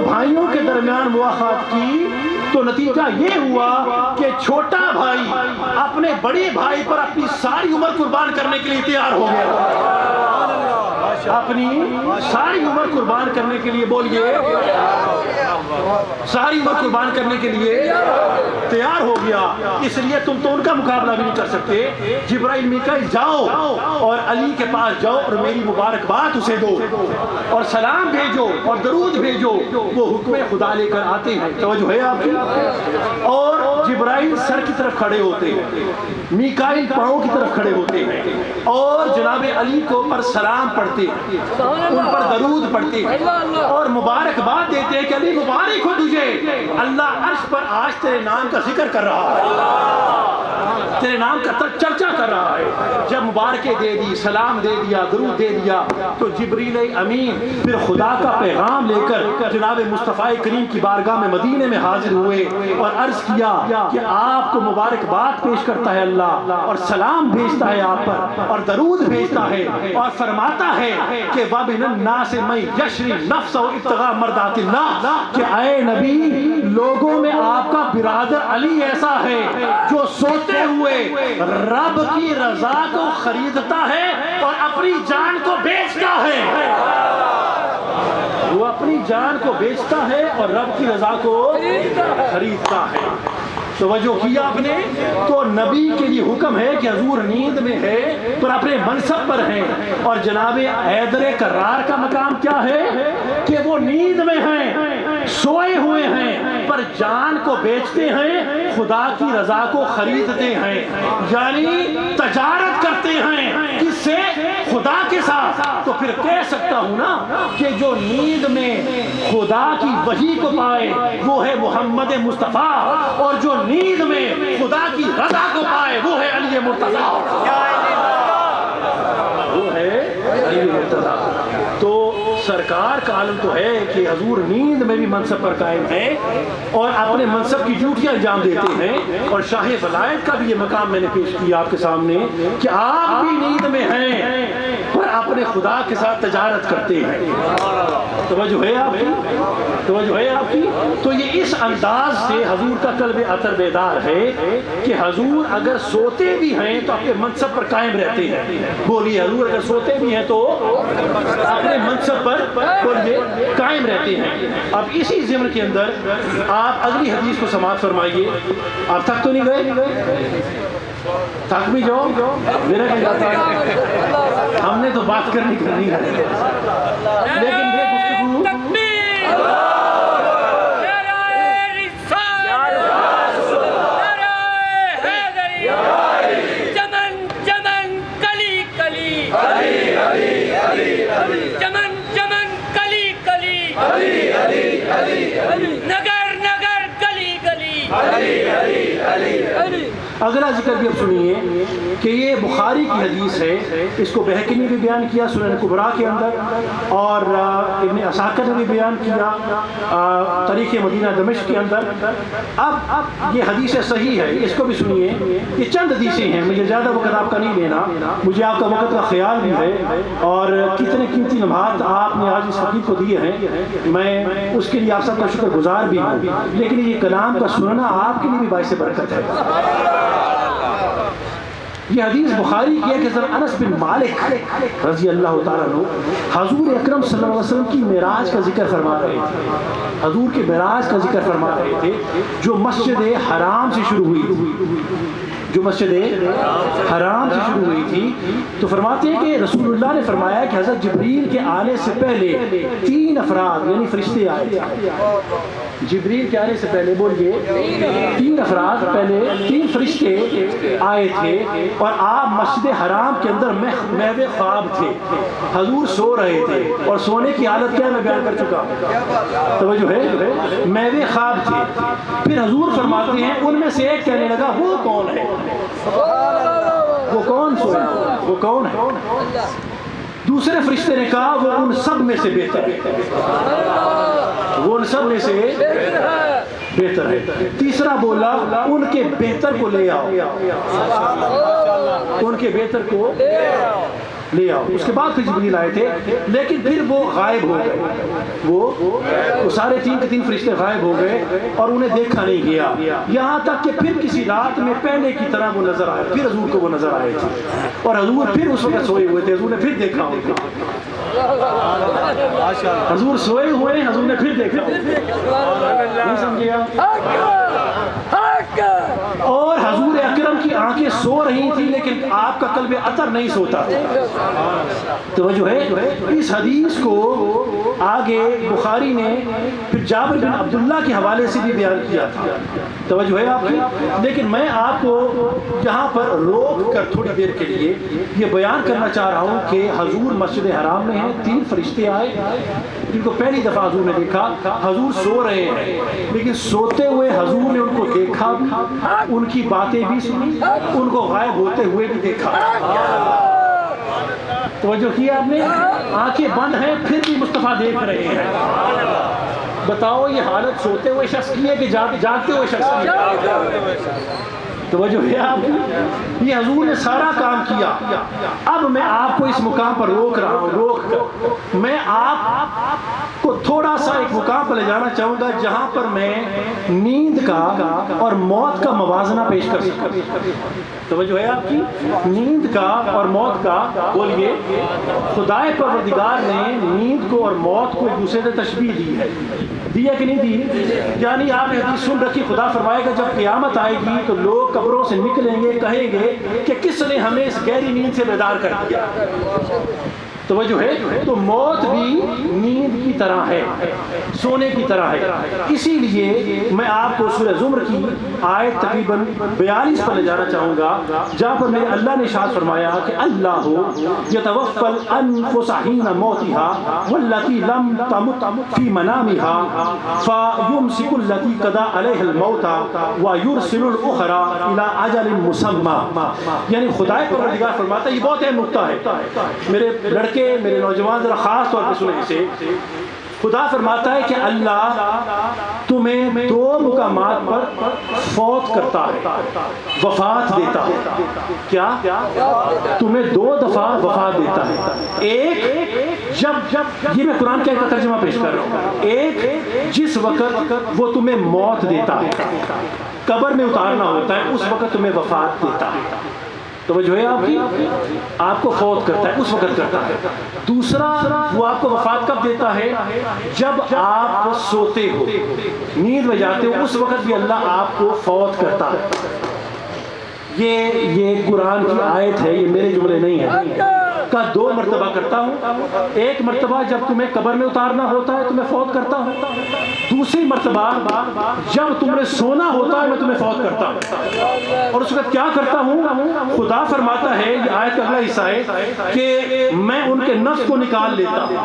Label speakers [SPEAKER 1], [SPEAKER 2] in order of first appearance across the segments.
[SPEAKER 1] بھائیوں کے درمیان مواخات کی تو نتیجہ یہ ہوا کہ چھوٹا بھائی اپنے بڑے بھائی پر اپنی ساری عمر قربان کرنے کے لیے تیار ہو گیا، اپنی ساری عمر قربان کرنے کے لیے، بولیے ساری عمر قربان کرنے کے لیے تیار ہو گیا۔ اس لیے تم تو ان کا مقابلہ بھی نہیں کر سکتے۔ جبرائیل میکائیل جاؤ اور علی کے پاس جاؤ اور میری مبارکباد اسے دو اور سلام بھیجو اور درود بھیجو، وہ حکم خدا لے کر آتے ہیں۔ توجہ ہے آپ کی؟ اور جبرائیل سر کی طرف کھڑے ہوتے ہیں، میکائیل پاؤں کی طرف کھڑے ہوتے ہیں اور جناب علی کو پر سلام پڑھتے ہیں، ان پر درود پڑھتے ہیں اور مبارکباد دیتے ہیں کہ علی مبارک ہو تجھے، اللہ عرش پر آج تیرے نام کا ذکر کر رہا ہے، تیرے نام کا چرچا کر رہا ہے۔ جب مبارکیں دے دی، سلام دے دیا، درود دے دیا، تو جبریل امین پھر خدا کا پیغام لے کر جناب مصطفیٰ کریم کی بارگاہ میں مدینے میں حاضر ہوئے اور عرض کیا کہ آپ کو مبارکباد پیش کرتا ہے اللہ، اور سلام بھیجتا ہے آپ پر اور درود بھیجتا ہے، اور فرماتا ہے کہ وَمِنَ النَّاسِ مَن يَشْرِي نَفْسَهُ ابْتِغَاءَ مَرْضَاتِ اللَّهِ، کہ اے نبی لوگوں میں آپ کا برادر علی ایسا ہے جو سوتے ہوئے رب کی رضا کو خریدتا ہے اور اپنی جان کو بیچتا ہے، وہ اپنی جان کو بیچتا ہے اور رب کی رضا کو خریدتا ہے۔ توجہ کیا آپ نے؟ تو نبی کے لیے حکم ہے کہ حضور نیند میں ہے پر اپنے منصب پر ہیں، اور جناب حیدر کرار کا مقام کیا ہے کہ وہ نیند میں ہیں، سوئے ہوئے ہیں پر جان کو بیچتے ہیں، خدا کی رضا کو خریدتے ہیں، یعنی تجارت کرتے ہیں کس سے؟ خدا کے ساتھ۔ تو پھر کہہ سکتا ہوں نا کہ جو نیند میں خدا کی وحی کو پائے وہ ہے محمد مصطفیٰ، اور جو نیند میں خدا کی رضا کو پائے وہ ہے علی مرتضیٰ، وہ ہے علی مرتضیٰ۔ تو سرکار کا عالم تو ہے کہ حضور نیند میں بھی منصب پر قائم ہیں اور اپنے منصب کی ڈیوٹیاں انجام دیتے ہیں، اور شاہ ولایت کا بھی یہ مقام میں نے پیش کیا آپ کے سامنے کہ آپ بھی نیند میں ہیں پر اپنے خدا کے ساتھ تجارت کرتے ہیں۔ توجہ ہے آپ کی؟ توجہ ہے آپ کی؟ تو یہ اس انداز سے حضور کا قلب عطر بیدار ہے کہ حضور اگر سوتے بھی ہیں تو اپنے منصب پر قائم رہتے ہیں۔ بولیے حضور اگر سوتے بھی ہیں تو اپنے منصب پر بولیے قائم رہتے ہیں۔ اب اسی ضمن کے اندر آپ اگلی حدیث کو سماعت فرمائیے۔ آپ تھک تو نہیں گئے؟ تھک بھی جاؤ، میرا کیا جاتا ہے، ہم نے تو بات کرنی ہے، لیکن یہ گفتگو اگلا ذکر بھی اب سنیے کہ یہ بخاری کی حدیث ہے، اس کو بہقی نے بھی بیان کیا سنن کبریٰ کے اندر، اور ابن عساکر نے بھی بیان کیا تاریخ مدینہ دمشق کے اندر۔ اب یہ حدیث صحیح ہے، اس کو بھی سنیے۔ یہ چند حدیثیں ہیں، مجھے زیادہ وقت آپ کا نہیں لینا، مجھے آپ کا وقت کا خیال بھی ہے، اور کتنے قیمتی لمحات آپ نے آج اس فقیر کو دیے ہیں، میں اس کے لیے آپ سب کا شکر گزار بھی ہوں، لیکن یہ کلام کا سننا آپ کے لیے بھی باعث برکت ہے۔ یہ حدیث بخاری کی ہے کہ حضرت انس بن مالک رضی اللہ تعالیٰ عنہ حضور اکرم صلی اللہ علیہ وسلم کی معراج کا ذکر فرما رہے تھے، حضور کے معراج کا ذکر فرما رہے تھے جو مسجد حرام سے شروع ہوئی تھی، جو مسجد حرام سے شروع ہوئی تھی۔ تو فرماتے ہیں کہ رسول اللہ نے فرمایا کہ حضرت جبریل کے آنے سے پہلے 3 افراد یعنی فرشتے آئے تھے، جبریل کے آنے سے پہلے بولیے 3 افراد پہلے 3 فرشتے آئے تھے، اور آپ مسجد حرام کے اندر محو خواب تھے، حضور سو رہے تھے، اور سونے کی حالت کیا میں بیان کر چکا ہوں، توجہ ہے، محو خواب تھے۔ پھر حضور فرماتے ہیں ان میں سے ایک کہنے لگا وہ کون ہے، وہ کون سویا، وہ کون ہے؟ دوسرے فرشتے نے کہا وہ ان سب میں سے بہتر ہے، وہ ان سب میں سے بہتر ہے۔ تیسرا بولا ان کے بہتر کو لے آؤ، ان کے بہتر کو لے آؤ. اس کے بعد پھر جبریل آئے تھے لیکن پھر وہ غائب ہو گئے. وہ سارے 3 کے 3 فرشتے غائب ہو گئے اور انہیں دیکھا نہیں گیا, یہاں تک کہ پھر کسی رات میں پہلے کی طرح وہ نظر آئے. پھر حضور کو وہ نظر آئے تھے اور حضور پھر اس وقت سوئے ہوئے تھے. حضور نے پھر دیکھا ان کو. حضور سوئے ہوئے حضور نے پھر دیکھا. نہیں سمجھے آپ؟ اور حضور اکرم کی آنکھیں سو رہی تھی لیکن آپ کا قلب اطہر نہیں سوتا. توجہ ہے. اس حدیث کو آگے بخاری نے پھر جابر بن عبداللہ کے حوالے سے بھی بیان کیا تھا. توجہ ہے آپ کی. لیکن میں آپ کو یہاں پر روک کر تھوڑی دیر کے لیے یہ بیان کرنا چاہ رہا ہوں کہ حضور مسجد حرام میں ہیں. 3 فرشتے آئے جن کو پہلی دفعہ حضور نے دیکھا. حضور سو رہے ہیں لیکن سوتے ہوئے حضور نے ان کو دیکھا بھی, ان کی باتیں بھی سنی, ان کو غائب ہوتے ہوئے بھی دیکھا. توجہ کیا آپ نے؟ آنکھیں بند ہیں پھر بھی مصطفیٰ دیکھ رہے ہیں. بتاؤ یہ حالت سوتے ہوئے شخص کی ہے کہ جاگتے ہوئے شخص کی ہے؟ توجہ ہے آپ کی. یہ حضور نے سارا کام کیا. اب میں آپ کو اس مقام پر روک رہا ہوں. روک کر میں آپ کو تھوڑا سا ایک مقام پر لے جانا چاہوں گا جہاں پر میں نیند کا اور موت کا موازنہ پیش کر سکوں. توجہ ہے آپ کی. نیند کا اور موت کا بولیے. خدائے پروردگار نے نیند کو اور موت کو ایک دوسرے سے تشبیہ دی ہے. دی ہے کہ نہیں دی؟ یعنی آپ نے حدیث سن رکھی. خدا فرمائے گا جب قیامت آئے گی تو لوگ قبروں سے نکلیں گے, کہیں گے کہ کس نے ہمیں اس گہری نیند سے بیدار کر دیا. توجہ ہے. تو موت بھی نیند کی طرح ہے, سونے کی طرح ہے. اسی لیے میں آپ کو سورہ زمر کی آیت تقریباً 42 پر لے جانا چاہوں گا جہاں پر میرے اللہ نے ارشاد فرمایا کہ اللہ یتوفی الانفس حین موتها والتي لم تمت في منامها فيمسك التي قضى عليها الموت ويرسل الاخرى الى اجل مسمى. یعنی خدا پروردگار فرماتا ہے, یہ بہت اہم نکتہ ہے میرے لڑکے میرے نوجوان ذرا خاص طور پر سنیں اسے. خدا فرماتا ہے کہ اللہ تمہیں 2 مقامات پر فوت کرتا ہے, وفات دیتا ہے. کیا؟ تمہیں 2 دفعہ وفات دیتا ہے. ایک جب یہ میں قرآن کا ایک ترجمہ پیش کر رہا ہوں. ایک جس وقت وہ تمہیں موت دیتا ہے, قبر میں اتارنا ہوتا ہے, اس وقت تمہیں وفات دیتا ہے. توجہ ہے آپ کی. آپ کو فوت کرتا ہے اس وقت کرتا ہے. دوسرا وہ آپ کو وفات کب دیتا ہے؟ جب آپ سوتے ہو, نیند میں جاتے ہو, اس وقت بھی اللہ آپ کو فوت کرتا ہے. یہ قرآن کی آیت ہے, یہ میرے جملے نہیں ہیں. کا 2 مرتبہ کرتا ہوں. ایک مرتبہ جب تمہیں قبر میں اتارنا ہوتا ہے تمہیں فوت کرتا ہوں. دوسری مرتبہ جب تمہیں سونا ہوتا ہے میں تمہیں فوت کرتا ہوں. اور اس وقت کیا کرتا ہوں؟ خدا فرماتا ہے, یہ آیت کا اگلا حصہ ہے, کہ میں ان کے نفس کو نکال لیتا ہوں.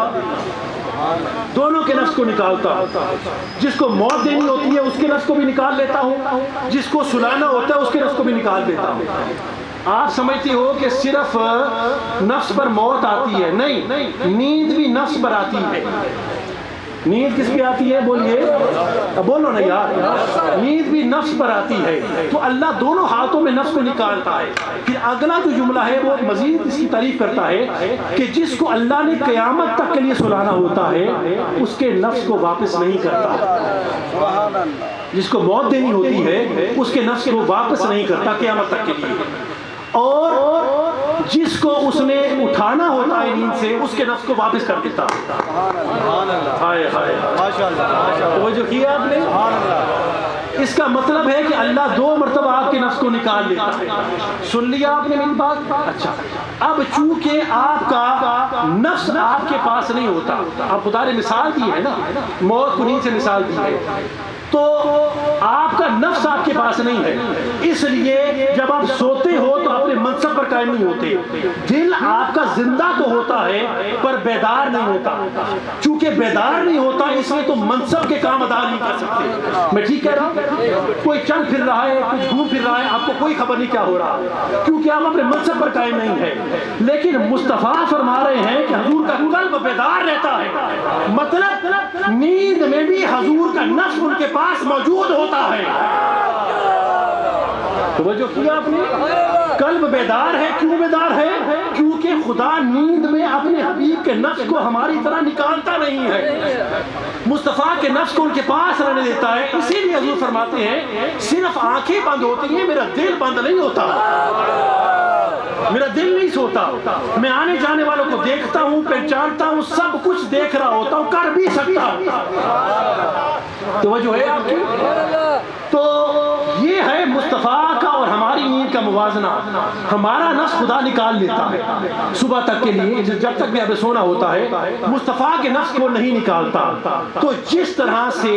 [SPEAKER 1] دونوں کے نفس کو نکالتا ہوں. جس کو موت دینی ہوتی ہے اس کے نفس کو بھی نکال لیتا ہوں, جس کو سلانا ہوتا ہے اس کے نفس کو بھی نکال دیتا ہوں. آپ سمجھتے ہو کہ صرف نفس پر موت آتی ہے؟ نہیں, نیند بھی نفس پر آتی ہے. نیند کس پہ آتی ہے؟ بولیے, بولو نا یار. نیند بھی نفس پر آتی ہے. تو اللہ دونوں ہاتھوں میں نفس کو نکالتا ہے. پھر اگلا جو جملہ ہے وہ مزید اس کی تعریف کرتا ہے کہ جس کو اللہ نے قیامت تک کے لیے سلانا ہوتا ہے اس کے نفس کو واپس نہیں کرتا. جس کو موت دینی ہوتی ہے اس کے نفس کو واپس نہیں کرتا قیامت تک کے لیے. اور جس کو اس نے اٹھانا ہوتا ہے نیند سے اس کے نفس کو واپس کر دیتا. توجہ کیا آپ نے؟ اس کا مطلب ہے کہ اللہ 2 مرتبہ آپ کے نفس کو نکال دیتا ہے. سن لیا آپ نے میری بات؟ اچھا, اب چونکہ آپ کا نفس آپ کے پاس نہیں ہوتا, آپ خدا نے مثال دی ہے نا, موت کو نیند سے مثال دی ہے, تو آپ کا نفس آپ کے پاس نہیں ہے. اس لیے جب آپ سوتے ہو تو اپنے منصب پر قائم نہیں ہوتے. دل آپ کا زندہ تو ہوتا ہے پر بیدار نہیں ہوتا. چونکہ بیدار نہیں ہوتا اس لیے تو منصب کے کام ادا نہیں کر سکتے. میں ٹھیک کہہ رہا ہوں؟ کوئی چل پھر رہا ہے, کچھ گھوم پھر رہا ہے, آپ کو کوئی خبر نہیں کیا ہو رہا, کیونکہ آپ اپنے منصب پر قائم نہیں ہے. لیکن مصطفیٰ فرما رہے ہیں کہ حضور کا قلب بیدار رہتا ہے. مطلب نیند میں بھی حضور کا نفس ان کے پاس موجود ہوتا ہے. توجہ کیا آپ نے؟ قلب بیدار ہے. کیوں بیدار ہے؟ کیونکہ چونکہ خدا نیند میں اپنے حبیب کے نفس کو ہماری طرح نکالتا نہیں ہے، مصطفیٰ کے نفس کو ان کے پاس رہنے دیتا ہے، اسی لیے حضور فرماتے ہیں صرف آنکھیں بند ہوتی ہیں، میرا دل بند نہیں ہوتا، میرا دل نہیں سوتا، میں آنے جانے والوں کو دیکھتا ہوں، پہچانتا ہوں، سب کچھ دیکھ رہا ہوتا ہوں، کر بھی سکتا ہوں۔ توجہ ہے آپ کی؟ تو یہ ہے مصطفیٰ کا اور ہماری نیند کا موازنہ۔ ہمارا نفس خدا نکال لیتا ہے صبح تک کے لیے، جب تک بھی ابھی سونا ہوتا ہے، مصطفیٰ کے نفس کو نہیں نکالتا۔ تو جس طرح سے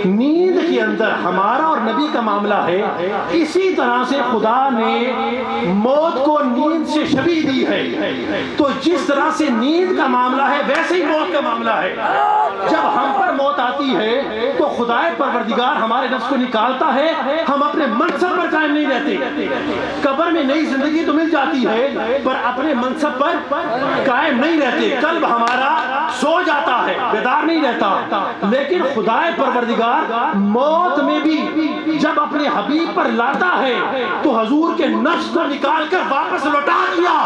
[SPEAKER 1] نیند کے اندر ہمارا اور نبی کا معاملہ ہے، اسی طرح سے خدا نے موت کو نیند سے شبیہ دی ہے۔ تو جس طرح سے نیند کا معاملہ ہے ویسے ہی موت کا معاملہ ہے۔ جب ہم پر موت آتی ہے تو خدا پروردگار ہمارے نفس کو نکالتا ہے، ہم اپنے منصب پر قائم نہیں رہتے۔ قبر میں نئی زندگی تو مل جاتی ہے پر اپنے منصب پر قائم نہیں رہتے، قلب ہمارا سو جاتا ہے، بیدار نہیں رہتا۔ لیکن خدا پروردگار موت میں بھی جب اپنے حبیب پر لاتا ہے تو حضور کے نفس کو نکال کر واپس لوٹا دیا۔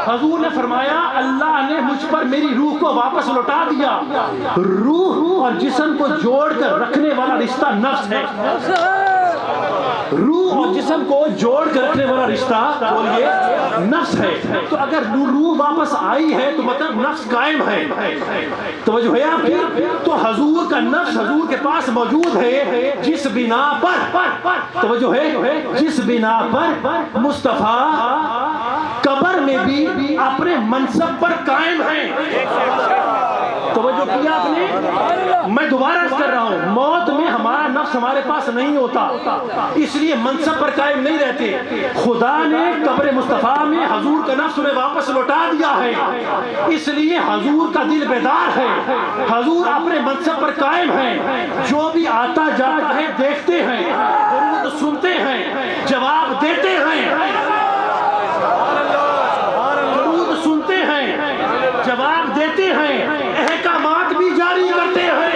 [SPEAKER 1] حضور نے فرمایا اللہ نے مجھ پر میری روح کو واپس لوٹا دیا۔ روح اور جسم کو جوڑ کر رکھنے والا رشتہ نفس ہے۔ روح اور جسم کو جوڑ کر رکھنے والا رشتہ بولیے نفس ہے۔ تو اگر روح واپس آئی ہے تو مطلب نفس قائم ہے۔ توجہ ہے آپ کی؟ تو حضور کا نفس حضور کے پاس موجود ہے، جس بنا پر توجہ ہے، جس بنا پر مصطفیٰ قبر میں بھی اپنے منصب پر قائم ہیں۔ توجہ کیا آپ نے؟ میں دوبارہ عرض کر رہا ہوں، موت میں ہمارا نفس ہمارے پاس نہیں ہوتا، اس لیے منصب پر قائم نہیں رہتے۔ خدا نے قبر مصطفیٰ میں حضور کا نفس انہیں واپس لوٹا دیا ہے، اس لیے حضور کا دل بیدار ہے، حضور اپنے منصب پر قائم ہیں۔ جو بھی آتا جاتا ہے دیکھتے ہیں، درود سنتے ہیں، جواب دیتے ہیں، درود سنتے ہیں، جواب دیتے ہیں، احکامات بھی جاری کرتے ہیں۔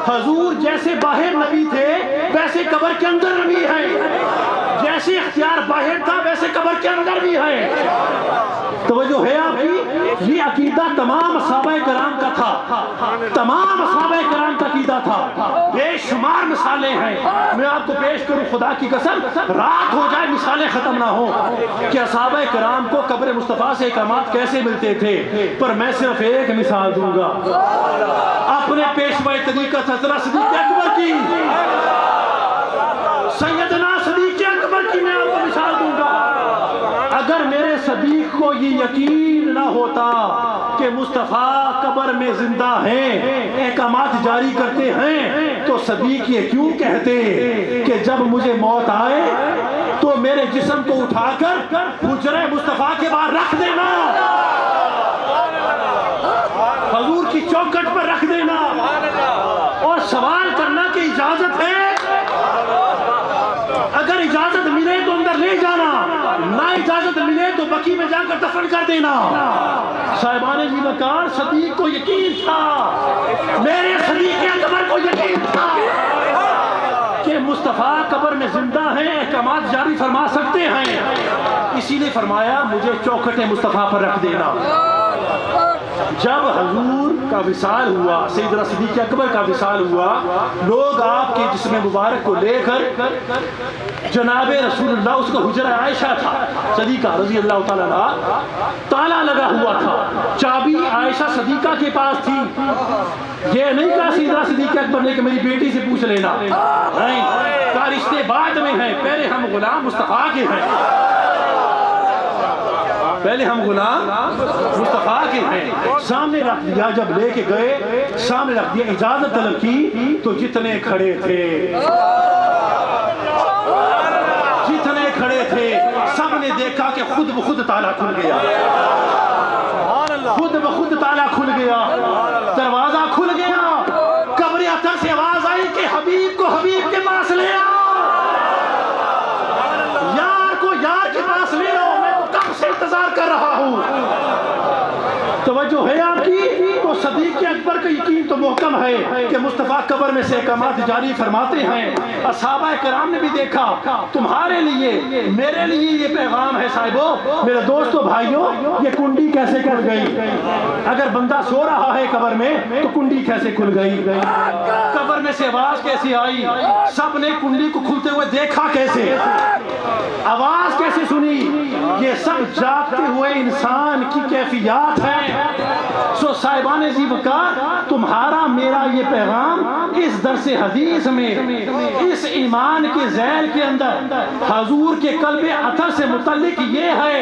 [SPEAKER 1] حضور جیسے باہر نبی تھے ویسے قبر کے اندر نبی ہیں، جیسے اختیار باہر تھا ویسے قبر کے اندر بھی ہے۔ توجہ ہے آپ کی؟ یہ عقیدہ تمام صحابہ کرام کا تھا، تمام صحابہ کرام کا عقیدہ تھا۔ بے شمار مثالیں ہیں، میں آپ کو پیش کروں خدا کی قسم رات ہو جائے مثالیں ختم نہ ہوں کہ صحابہ کرام کو قبر مصطفیٰ سے احکامات کیسے ملتے تھے، پر میں صرف ایک مثال دوں گا اپنے پیشوا طریقت حضرت صدیق اکبر کی، سیدنا صدیق اکبر کی میں آپ کو مثال دوں گا۔ اگر میرے صدیق کو یہ یقین نہ ہوتا کہ مصطفیٰ قبر میں زندہ ہیں، احکامات جاری کرتے ہیں، تو صدیق یہ کیوں کہتے کہ جب مجھے موت آئے تو میرے جسم کو اٹھا کر حجرہ مصطفیٰ کے باہر رکھ دینا، حضور کی چوکھٹ پر رکھ دینا، اور سوال کرنا کہ اجازت ہے؟ اگر اجازت ملے تو اندر لے جانا، نہ اجازت ملے تو بقی میں جا کر دفن کر دینا۔ صاحبان جی وقار صدیق کو یقین تھا، میرے صدیق اکبر کو یقین تھا کہ مصطفیٰ قبر میں زندہ ہیں، احکامات جاری فرما سکتے ہیں، اسی لیے فرمایا مجھے چوکھٹ مصطفیٰ پر رکھ دینا۔ جب حضور کا وصال ہوا، سیدنا صدیق اکبر کا وصال ہوا، لوگ آپ کے جسم مبارک کو لے کر جناب رسول اللہ، اس کا حجرہ عائشہ تھا صدیقہ رضی اللہ تعالیٰ عنہ، تالا لگا ہوا تھا، چابی عائشہ صدیقہ کے پاس تھی۔ یہ نہیں کہا سیدنا صدیق اکبر نے کہ میری بیٹی سے پوچھ لینا، نہیں کہا رشتے بعد میں ہیں، پہلے ہم غلام مصطفیٰ کے ہیں، پہلے ہم غلام مصطفیٰ کے ہیں۔ سامنے رکھ دیا، جب لے کے گئے سامنے رکھ دیا، اجازت طلب کی تو جتنے کھڑے تھے سب نے دیکھا کہ خود بخود تالا کھل گیا، خود بخود تالا کھل گیا، دروازہ کھل گیا، قبر اطہر سے آواز آئی کہ حبیب کو حبیب کے پاس لے آؤ، یار کو یار کے پاس لے آؤ، میں تو کب سے انتظار کر رہا ہوں۔ توجہ ہے آپ کی؟ تو صدیق اکبر کا کا یقین تو محکم ہے کہ مصطفیٰ قبر میں سے احکامات جاری فرماتے ہیں. اصحابہ کرام نے بھی دیکھا. تمہارے لیے میرے لیے یہ پیغام ہے صاحبو میرے دوستو بھائیوں, یہ کنڈی کیسے کھل گئی؟ اگر بندہ سو رہا ہے قبر میں تو کنڈی کیسے کھل گئی؟ قبر میں سے آواز کیسے آئی؟ سب نے کنڈی کو کھلتے ہوئے دیکھا کیسے؟ آواز کیسے سنی؟ یہ سب جاگتے ہوئے انسان کی کیفیات ہیں. سو صاحبان ذی وقار, تمہارا میرا یہ پیغام اس درس حدیث میں اس ایمان کے ذیل کے اندر حضور کے قلب اطہر سے متعلق یہ ہے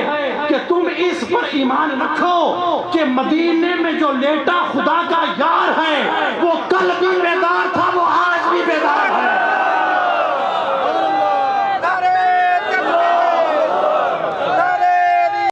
[SPEAKER 1] کہ تم اس پر ایمان رکھو کہ مدینے میں جو لیٹا خدا کا یار